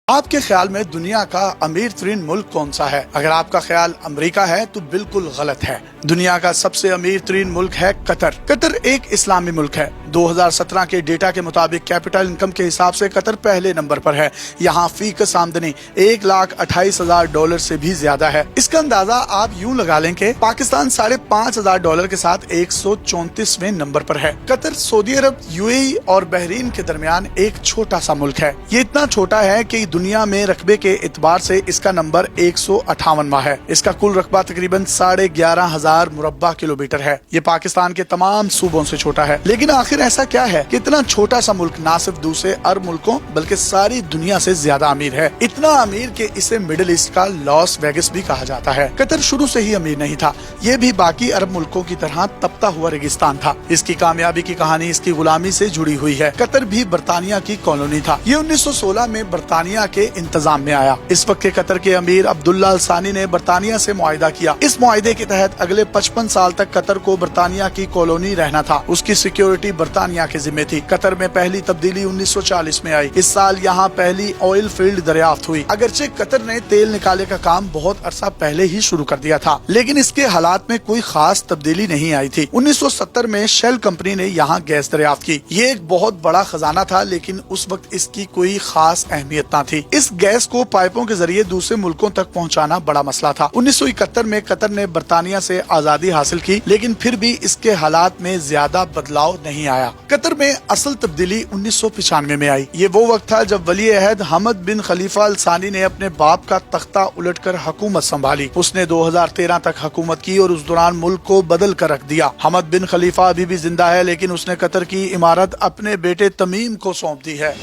آپ کے خیال میں دنیا کا امیر ترین ملک کون سا ہے؟ اگر آپ کا خیال امریکہ ہے تو بالکل غلط ہے۔ دنیا کا سب سے امیر ترین ملک ہے قطر۔ قطر ایک اسلامی ملک ہے۔ 2017 کے ڈیٹا کے مطابق کیپٹل انکم کے حساب سے قطر پہلے نمبر پر ہے۔ یہاں فی کس آمدنی $1,28,000 سے بھی زیادہ ہے۔ اس کا اندازہ آپ یوں لگا لیں کہ پاکستان $5,500 کے ساتھ 134ویں نمبر پر ہے۔ قطر سعودی عرب، UAE اور بحرین کے درمیان ایک چھوٹا سا ملک ہے۔ یہ اتنا چھوٹا ہے کہ دنیا میں رقبے کے اعتبار سے اس کا نمبر 158واں ہے۔ اس کا کل رقبہ تقریباً 11,500 مربع کلومیٹر ہے۔ یہ پاکستان کے تمام صوبوں سے چھوٹا ہے۔ لیکن آخر ایسا کیا ہے کہ اتنا چھوٹا سا ملک نہ صرف دوسرے عرب ملکوں بلکہ ساری دنیا سے زیادہ امیر ہے؟ اتنا امیر کہ اسے مڈل ایسٹ کا لاس ویگس بھی کہا جاتا ہے۔ قطر شروع سے ہی امیر نہیں تھا۔ یہ بھی باقی عرب ملکوں کی طرح تپتا ہوا ریگستان تھا۔ اس کی کامیابی کی کہانی اس کی غلامی سے جڑی ہوئی ہے۔ قطر بھی برطانیہ کی کالونی تھا۔ یہ 1916 میں برطانیہ کے انتظام میں آیا۔ اس وقت کے قطر کے امیر عبداللہ الثانی نے برطانیہ سے معاہدہ کیا۔ اس معاہدے کے تحت اگلے 55 سال تک قطر کو برطانیہ کی کالونی رہنا تھا۔ اس کی سیکیورٹی برطانیہ کے ذمہ تھی۔ قطر میں پہلی تبدیلی 1940 میں آئی۔ اس سال یہاں پہلی آئل فیلڈ دریافت ہوئی۔ اگرچہ قطر نے تیل نکالے کا کام بہت عرصہ پہلے ہی شروع کر دیا تھا، لیکن اس کے حالات میں کوئی خاص تبدیلی نہیں آئی تھی۔ 1970 میں شیل کمپنی نے یہاں گیس دریافت کی۔ یہ ایک بہت بڑا خزانہ تھا، لیکن اس وقت اس کی کوئی خاص اہمیت نہ تھی۔ اس گیس کو پائپوں کے ذریعے دوسرے ملکوں تک پہنچانا بڑا مسئلہ تھا۔ 1971 میں قطر نے برطانیہ سے آزادی حاصل کی، لیکن پھر بھی اس کے حالات میں زیادہ بدلاؤ نہیں آیا۔ قطر میں اصل تبدیلی 1995 میں آئی۔ یہ وہ وقت تھا جب ولی عہد حمد بن خلیفہ الثانی نے اپنے باپ کا تختہ الٹ کر حکومت سنبھالی۔ اس نے 2013 تک حکومت کی اور اس دوران ملک کو بدل کر رکھ دیا۔ حمد بن خلیفہ ابھی بھی زندہ ہے، لیکن اس نے قطر کی عمارت اپنے بیٹے تمیم کو سونپ دی ہے۔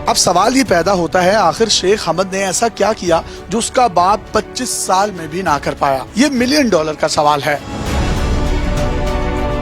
اب سوال یہ پیدا ہوتا ہے، آخر شیخ حمد نے ایسا کیا کیا جو اس کا باپ 25 سال میں بھی نہ کر پایا؟ یہ $1 ملین کا سوال ہے۔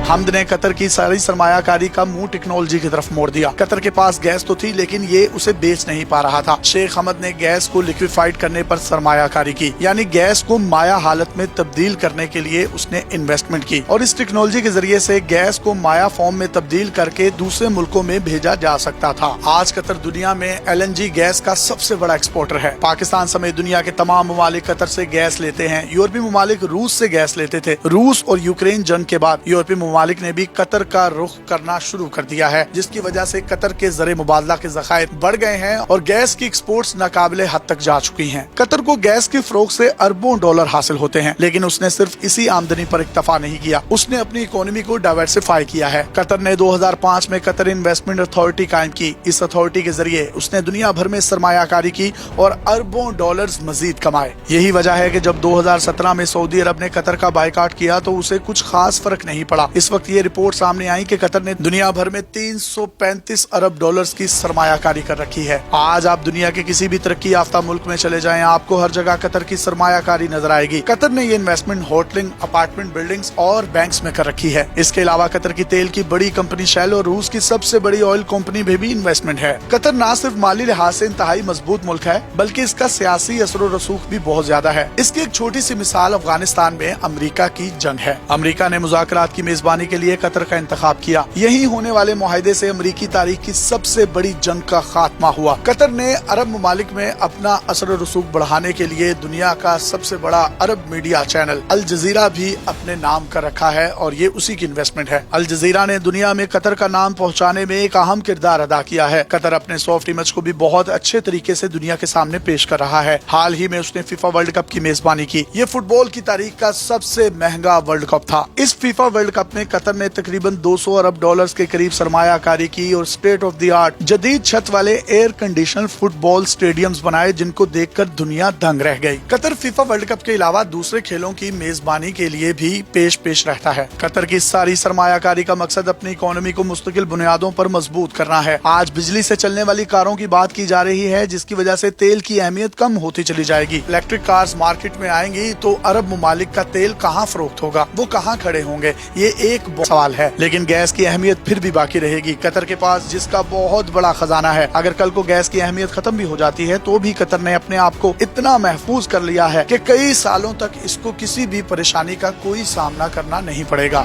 حمد نے قطر کی ساری سرمایہ کاری کا منہ ٹیکنالوجی کی طرف موڑ دیا۔ قطر کے پاس گیس تو تھی، لیکن یہ اسے بیچ نہیں پا رہا تھا۔ شیخ حمد نے گیس کو لیکویفائڈ کرنے پر سرمایہ کاری کی، یعنی گیس کو مائع حالت میں تبدیل کرنے کے لیے اس نے انویسٹمنٹ کی، اور اس ٹیکنالوجی کے ذریعے سے گیس کو مائع فارم میں تبدیل کر کے دوسرے ملکوں میں بھیجا جا سکتا تھا۔ آج قطر دنیا میں LNG گیس کا سب سے بڑا ایکسپورٹر ہے۔ پاکستان سمیت دنیا کے تمام ممالک قطر سے گیس لیتے ہیں۔ یورپی ممالک روس سے گیس لیتے تھے۔ روس اور یوکرین جنگ کے بعد یورپی ممالک نے بھی قطر کا رخ کرنا شروع کر دیا ہے، جس کی وجہ سے قطر کے زر مبادلہ کے ذخائر بڑھ گئے ہیں اور گیس کی ایکسپورٹس ناقابل حد تک جا چکی ہیں۔ قطر کو گیس کی فروخت سے اربوں ڈالر حاصل ہوتے ہیں، لیکن اس نے صرف اسی آمدنی پر اکتفا نہیں کیا، اس نے اپنی اکانومی کو ڈائیورسفائی کیا ہے۔ قطر نے 2005 میں قطر انویسٹمنٹ اتھارٹی قائم کی۔ اس اتھارٹی کے ذریعے اس نے دنیا بھر میں سرمایہ کاری کی اور اربوں ڈالرز مزید کمائے۔ یہی وجہ ہے کہ جب 2017 میں سعودی عرب نے قطر کا بائیکاٹ کیا تو اسے کچھ خاص فرق نہیں پڑا۔ اس وقت یہ رپورٹ سامنے آئی کہ قطر نے دنیا بھر میں $335 ارب کی سرمایہ کاری کر رکھی ہے۔ آج آپ دنیا کے کسی بھی ترقی یافتہ ملک میں چلے جائیں، آپ کو ہر جگہ قطر کی سرمایہ کاری نظر آئے گی۔ قطر نے یہ انویسٹمنٹ ہوٹلنگ، اپارٹمنٹ بلڈنگز اور بینکس میں کر رکھی ہے۔ اس کے علاوہ قطر کی تیل کی بڑی کمپنی شیل اور روس کی سب سے بڑی آئل کمپنی میں بھی انویسٹمنٹ ہے۔ قطر نہ صرف مالی لحاظ سے انتہائی مضبوط ملک ہے، بلکہ اس کا سیاسی اثر و رسوخ بھی بہت زیادہ ہے۔ اس کی ایک چھوٹی سی مثال افغانستان میں امریکہ کی جنگ ہے۔ امریکہ نے مذاکرات کی میزبانی کے لیے قطر کا انتخاب کیا۔ یہی ہونے والے معاہدے سے امریکی تاریخ کی سب سے بڑی جنگ کا خاتمہ ہوا۔ قطر نے عرب ممالک میں اپنا اثر و رسوخ بڑھانے کے لیے دنیا کا سب سے بڑا عرب میڈیا چینل الجزیرہ بھی اپنے نام کر رکھا ہے، اور یہ اسی کی انویسٹمنٹ ہے۔ الجزیرہ نے دنیا میں قطر کا نام پہنچانے میں ایک اہم کردار ادا کیا ہے۔ قطر اپنے سافٹ امیج کو بھی بہت اچھے طریقے سے دنیا کے سامنے پیش کر رہا ہے۔ حال ہی میں اس نے فیفا ورلڈ کپ کی میزبانی کی۔ یہ فٹ بال کی تاریخ کا سب سے مہنگا ورلڈ کپ تھا۔ اس فیفا ورلڈ کپ میں قطر نے تقریباً $200 ارب کے قریب سرمایہ کاری کی اور اسٹیٹ آف دی آرٹ جدید چھت والے ایئر کنڈیشنر فٹ بال اسٹیڈیمز بنائے، جن کو دیکھ کر دنیا دنگ رہ گئی۔ قطر فیفا ورلڈ کپ کے علاوہ دوسرے کھیلوں کی میزبانی کے لیے بھی پیش رہتا ہے۔ قطر کی ساری سرمایہ کاری کا مقصد اپنی اکانومی کو مستقل بنیادوں پر مضبوط کرنا ہے۔ آج بجلی سے چلنے والی کاروں کی بات کی جا رہی ہے، جس کی وجہ سے تیل کی اہمیت کم ہوتی چلی جائے گی۔ الیکٹرک کارز مارکیٹ میں آئیں گی تو عرب ممالک کا تیل کہاں فروخت ہوگا، وہ کہاں کھڑے ہوں گے، یہ ایک سوال ہے۔ لیکن گیس کی اہمیت پھر بھی باقی رہے گی۔ قطر کے پاس جس کا بہت بڑا خزانہ ہے، اگر کل کو گیس کی اہمیت ختم بھی ہو جاتی ہے تو بھی قطر نے اپنے آپ کو اتنا محفوظ کر لیا ہے کہ کئی سالوں تک اس کو کسی بھی پریشانی کا کوئی سامنا کرنا نہیں پڑے گا۔